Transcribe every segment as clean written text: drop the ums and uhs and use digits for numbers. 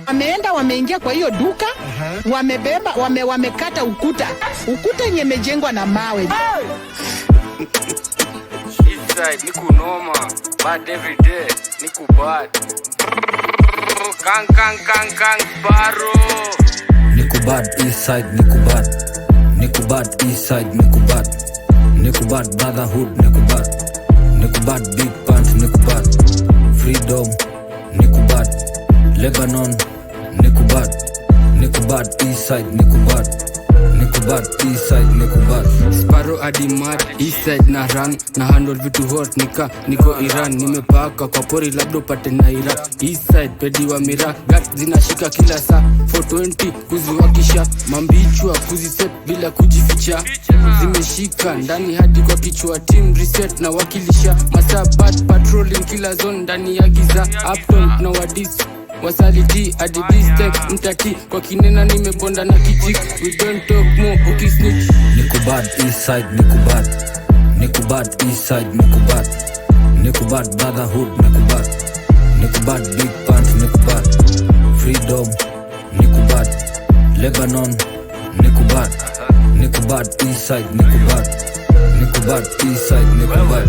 Wameenda wameingia kwa hiyo duka, wamebeba, wamekata ukuta yenye imejengwa na mawe. Eastside niku noma, bad every day, niku bad. Kang baro. Niku bad Eastside, niku bad. Niku bad Eastside, niku bad. Niku bad brotherhood, niku bad. Niku bad big pants, niku bad. Freedom, niku bad. Lebanon, niku bad. Niku bad Eastside, niku bad. Niku bad Eastside, niku bad. Sparrow adimad, Eastside na run. Na handle vitu hot, niko Iran. Nimepaka kwa pori labdo pate naira. Eastside, pedi wa mira. Gat zinashika kila saa 420, kuziwakisha. Mambichwa, kuziset bila kujificha. Zimeshika, ndani hadi kwa kichwa. Team reset na wakilisha. Masa bad patrolling kila zone, ndani ya giza. Upton na wadis wasaliti adi distek mtati kwa kinena nimebonda na kijik. We don't talk more ukisnitch. Niku bad Eastside, niku bad. Niku bad Eastside, niku bad. Niku bad brotherhood, niku bad. Niku bad big pants, niku bad. Freedom, niku bad. Lebanon, niku bad. Niku bad Eastside, niku bad. Niku bad Eastside, niku bad.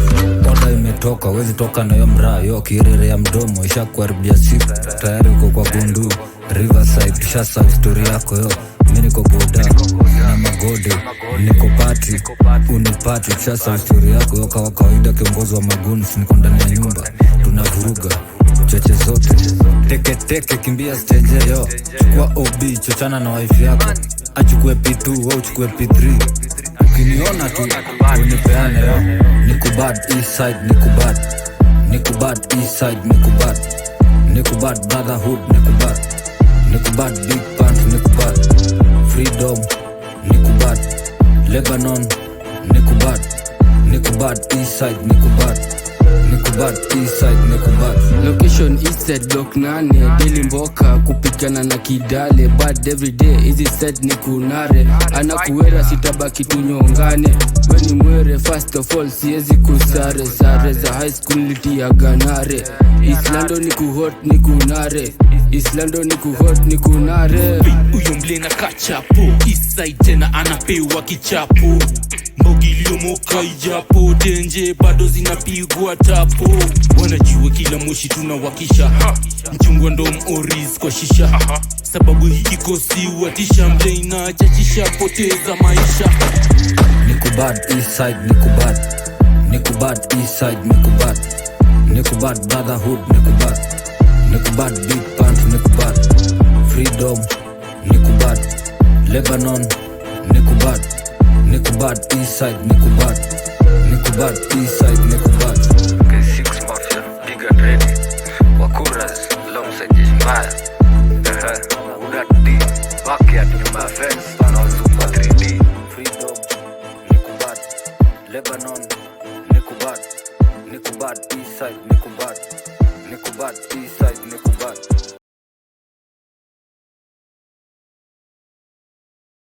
Oda imetoka, wezi toka na yo mraa. Yo kirere ya mdomo, isha kuaribia siku. Tayari uko kwa gundu Riverside, tushasa story yako yo. Mimi niko boda na magode, niko party, unipati. Tushasa story yako yo kawa kawaida kiongozi wa maguns. Niko ndani ya nyumba, tunavuruga choche zote. Teke kimbia stage yo. Chukua OB, chochana na wife yako. Achukue P2, wewe uchukue P3. Ukiniona tu unipeane yo. Niku bad Eastside, niku bad. Niku bad Eastside, niku bad. Niku bad brotherhood, niku bad. Niku bad big pants, niku bad. Freedom, niku bad. Lebanon, niku bad. Niku bad Eastside, niku bad. Niku bad Eastside, niku bad. Location Eastside block 8, Daily Mboka kupigana na Kidale. Bad everyday, easy set niku nare. Anakuwera sitabaki tunyongane. Weni mwere first of all siezi kusare. Sare za high school liti ya ganare. Islando niku hot niku nare. Islando niku hot niku nare. Uyo mlena kachapo, Eastside tena anapewa kichapo. Mbogi iliyomoka ijapo, tenje bado zinapigwa tapo. Wanajua kila moshi tunawakisha, mchungwa ndo moris kwa shisha. Sababu hii iko si watisha, mlena chachisha poteza maisha. Niku bad Eastside, niku bad. Niku bad Eastside, niku bad. Niku bad brotherhood, niku bad. Niku bad big pants, niku bad. Freedom, niku bad. Lebanon, niku bad. Niku bad Eastside, niku bad. Niku bad Eastside, niku bad. K6 Mafia, big and ready. Wakuras, alongside Jishmaya. Udati, backyard nyuma ya fence, wanaozuma 3D. Freedom, niku bad. Lebanon, niku bad. Niku bad Eastside, niku bad. Niku bad Eastside, niku bad.